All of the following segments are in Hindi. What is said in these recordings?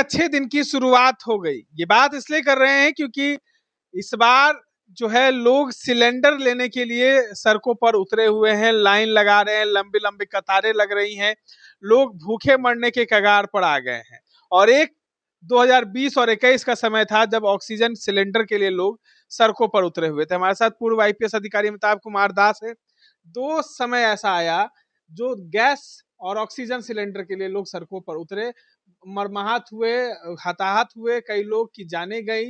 अच्छे दिन की शुरुआत हो गई। ये बात इसलिए कर रहे हैं क्योंकि इस बार जो है लोग सिलेंडर लेने के लिए सड़कों पर उतरे हुए हैं, लाइन लगा रहे हैं, लंबी लंबी कतारें लग रही हैं, लोग भूखे मरने के कगार पर आ गए हैं। और एक 2020 और 21 का समय था जब ऑक्सीजन सिलेंडर के लिए लोग सड़कों पर उतरे हुए थे। हमारे साथ पूर्व आईपीएस अधिकारी अमिताभ कुमार दास है। दो समय ऐसा आया जो गैस और ऑक्सीजन सिलेंडर के लिए लोग सड़कों पर उतरे, मरमाहत हुए, हताहत हुए, कई लोग की जाने गई।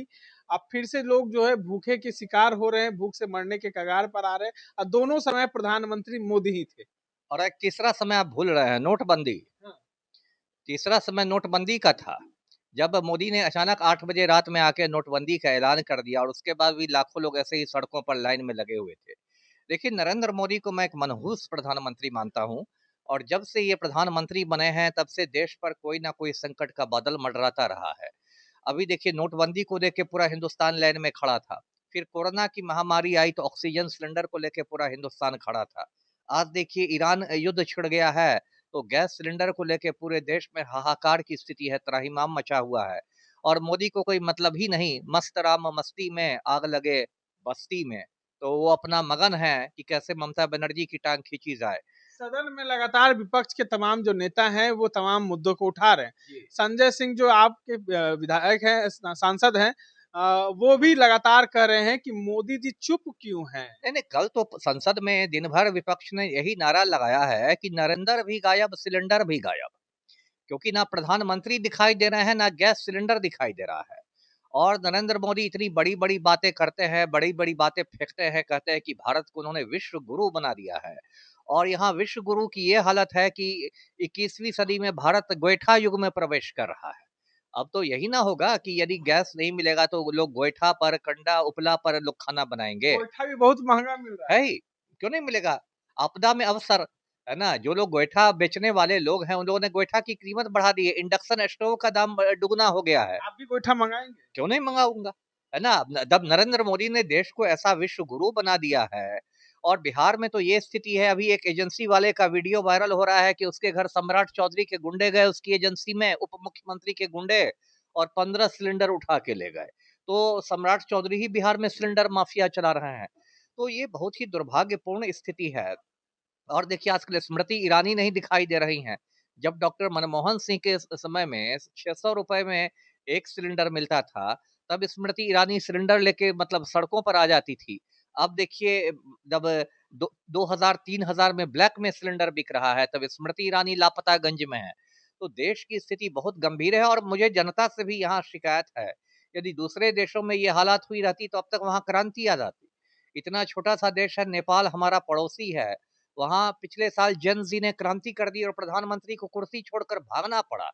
अब फिर से लोग जो है भूखे के शिकार हो रहे हैं, भूख से मरने के कगार पर आ रहे हैं। और दोनों समय प्रधानमंत्री मोदी ही थे। और एक तीसरा समय आप भूल रहे हैं, नोटबंदी। हाँ। तीसरा समय नोटबंदी का था, जब मोदी ने अचानक 8 बजे रात में आके नोटबंदी का ऐलान कर दिया और उसके बाद भी लाखों लोग ऐसे ही सड़कों पर लाइन में लगे हुए थे। देखिए, नरेंद्र मोदी को मैं एक मनहूस प्रधानमंत्री मानता हूं, और जब से ये प्रधानमंत्री बने हैं तब से देश पर कोई ना कोई संकट का बादल मंडराता रहा है। अभी देखिए, नोटबंदी को लेके पूरा हिंदुस्तान लाइन में खड़ा था। फिर कोरोना की महामारी आई तो ऑक्सीजन सिलेंडर को लेके पूरा हिंदुस्तान खड़ा था। आज देखिए, ईरान युद्ध छिड़ गया है तो गैस सिलेंडर को लेके पूरे देश में हाहाकार की स्थिति है, त्राहिमाम मचा हुआ है। और मोदी को कोई मतलब ही नहीं, मस्त राम मस्ती में आग लगे बस्ती में। तो वो अपना मगन है कि कैसे ममता बनर्जी की टांग खींची जाए। सदन में लगातार विपक्ष के तमाम जो नेता हैं वो तमाम मुद्दों को उठा रहे हैं। संजय सिंह जो आपके विधायक हैं, सांसद हैं, वो भी लगातार कह रहे हैं कि मोदी जी चुप क्यों हैं। नहीं नहीं, कल तो संसद में दिन भर विपक्ष ने यही नारा लगाया है कि नरेंद्र भी गायब, सिलेंडर भी गायब। क्योंकि ना प्रधानमंत्री दिखाई दे रहे हैं, ना गैस सिलेंडर दिखाई दे रहा है। और नरेंद्र मोदी इतनी बड़ी बड़ी बातें करते हैं, बड़ी बड़ी बातें फेंकते हैं, कहते हैं कि भारत को उन्होंने विश्व गुरु बना दिया है। और यहाँ विश्व गुरु की ये हालत है कि 21वीं सदी में भारत गोइठा युग में प्रवेश कर रहा है। अब तो यही ना होगा कि यदि गैस नहीं मिलेगा तो लोग गोइठा पर, कंडा उपला पर लोग खाना बनाएंगे। गोईठा भी बहुत महंगा मिल रहा है है। ही, क्यों नहीं मिलेगा? आपदा में अवसर, है ना? जो लोग गोईठा बेचने वाले लोग हैं, उन लोगों ने गोईठा की कीमत बढ़ा दी है। इंडक्शन स्टोव का दाम दुगना हो गया है। आप भी गोईठा मंगाएंगे? क्यों नहीं मंगाऊंगा, है ना? जब नरेंद्र मोदी ने देश को ऐसा विश्व गुरु बना दिया है। और बिहार में तो ये स्थिति है, अभी एक एजेंसी वाले का वीडियो वायरल हो रहा है कि उसके घर सम्राट चौधरी के गुंडे गए, उसकी एजेंसी में उप मुख्यमंत्री के गुंडे, और 15 सिलेंडर उठा के ले गए। तो सम्राट चौधरी ही बिहार में सिलेंडर माफिया चला रहे हैं। तो ये बहुत ही दुर्भाग्यपूर्ण स्थिति है। और देखिए, आजकल स्मृति ईरानी नहीं दिखाई दे रही हैं। जब डॉक्टर मनमोहन सिंह के समय में 600 रुपए में एक सिलेंडर मिलता था, तब स्मृति ईरानी सिलेंडर लेके मतलब सड़कों पर आ जाती थी। अब देखिए, जब 2000 3000 में ब्लैक में सिलेंडर बिक रहा है, तब स्मृति ईरानी लापतागंज में है। तो देश की स्थिति बहुत गंभीर है, और मुझे जनता से भी यहाँ शिकायत है। यदि दूसरे देशों में ये हालात हुई रहती तो अब तक वहां क्रांति आ जाती। इतना छोटा सा देश है नेपाल, हमारा पड़ोसी है। वहां पिछले साल जेन जी ने क्रांति कर दी और प्रधानमंत्री को कुर्सी छोड़कर भागना पड़ा।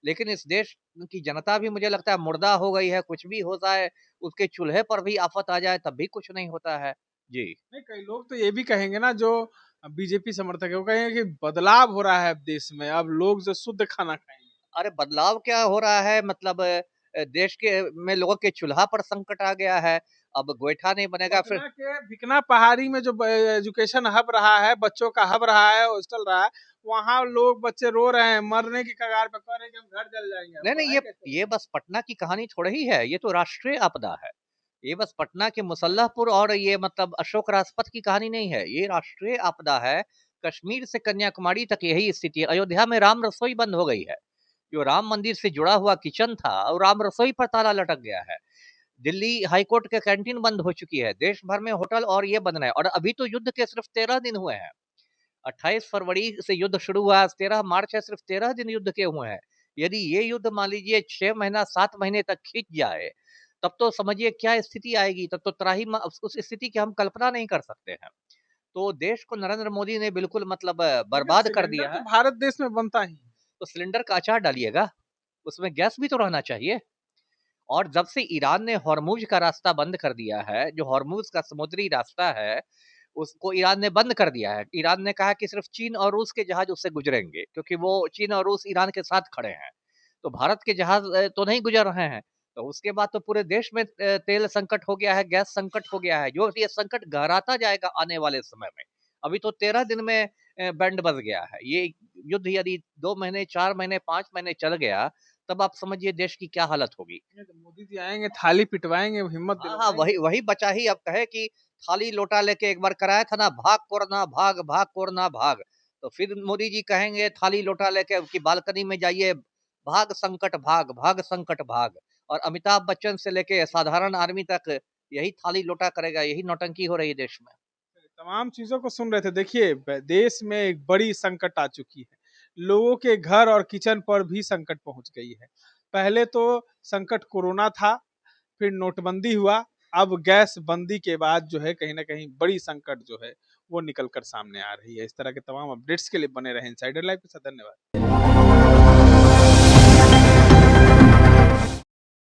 लेकिन इस देश की जनता भी मुझे लगता है मुर्दा हो गई है। कुछ भी हो जाए, उसके चूल्हे पर भी आफत आ जाए, तब भी कुछ नहीं होता है। जी। नहीं, कई लोग तो ये भी कहेंगे ना, जो बीजेपी समर्थक है, वो कहेंगे कि बदलाव हो रहा है अब देश में, अब लोग जो शुद्ध खाना खाएंगे। अरे, बदलाव क्या हो रहा है? मतलब देश के में लोगों के चूल्हा पर संकट आ गया है। अब गोईठा नहीं बनेगा फिर। पटना के भिकना पहाड़ी में जो एजुकेशन हब रहा है, बच्चों का हब रहा है, हॉस्टल रहा है, वहाँ लोग बच्चे रो रहे हैं, मरने की कगार पे, कह रहे हैं कि हम घर जल जाएंगे, अब नहीं नहीं, पढ़ाई ये कैसे ये होगी? बस पटना की कहानी थोड़ी ही है, ये तो राष्ट्रीय आपदा है। ये बस पटना के मुसल्लहपुर और ये मतलब अशोक राजपथ की कहानी नहीं है, ये राष्ट्रीय आपदा है। कश्मीर से कन्याकुमारी तक यही स्थिति है। अयोध्या में राम रसोई बंद हो गई है। जो राम मंदिर से जुड़ा हुआ किचन था, और राम रसोई पर ताला लटक गया है। दिल्ली हाईकोर्ट के कैंटीन बंद हो चुकी है। देश भर में होटल और ये बंद है। और अभी तो युद्ध के सिर्फ 13 दिन हुए हैं। 28 फरवरी से युद्ध शुरू हुआ, 13 मार्च है, सिर्फ 13 दिन युद्ध के हुए हैं। यदि ये युद्ध मान लीजिए 6 महीना 7 महीने तक खींच जाए, तब तो समझिए क्या स्थिति आएगी। तब तो त्राही उस स्थिति की हम कल्पना नहीं कर सकते हैं। तो देश को नरेंद्र मोदी ने बिल्कुल मतलब लेकिन बर्बाद कर सिलेंडर दिया तो है। भारत देश में बनता ही है। तो सिलेंडर का अचार डालिएगा, उसमें गैस भी तो रहना चाहिए। और जब से ईरान ने हॉर्मुज का रास्ता बंद कर दिया है, जो हॉर्मुज का समुद्री रास्ता है, उसको ईरान ने बंद कर दिया है। ईरान ने कहा कि सिर्फ चीन और रूस के जहाज उससे गुजरेंगे, क्योंकि वो चीन और रूस ईरान के साथ खड़े हैं। तो भारत के जहाज तो नहीं गुजर रहे हैं। तो उसके बाद तो पूरे देश में तेल संकट हो गया है, गैस संकट हो गया है, जो ये संकट गहराता जाएगा आने वाले समय में। अभी तो 13 दिन में बैंड बज गया है। ये युद्ध यदि 2 महीने 4 महीने 5 महीने चल गया, तब आप समझिए देश की क्या हालत होगी। तो मोदी जी आएंगे, थाली पिटवाएंगे, हिम्मत हाँ, हाँ, दिलवाएंगे। वही वही बचा ही अब कहे कि थाली लोटा लेके एक बार कराया था ना, भाग कोरोना भाग, भाग कोरोना भाग। तो फिर मोदी जी कहेंगे थाली लोटा लेके कि बालकनी में जाइए, भाग संकट भाग, भाग संकट भाग। और अमिताभ बच्चन से लेके साधारण आदमी तक यही थाली लोटा करेगा, यही नौटंकी हो रही है देश में। तमाम चीजों को सुन रहे थे। देखिए, देश में एक बड़ी संकट आ चुकी है, लोगों के घर और किचन पर भी संकट पहुंच गई है। पहले तो संकट कोरोना था, फिर नोटबंदी हुआ, अब गैस बंदी के बाद जो है कहीं ना कहीं बड़ी संकट जो है वो निकल कर सामने आ रही है। इस तरह के तमाम अपडेट्स के लिए बने रहे इनसाइडर लाइव के साथ। धन्यवाद।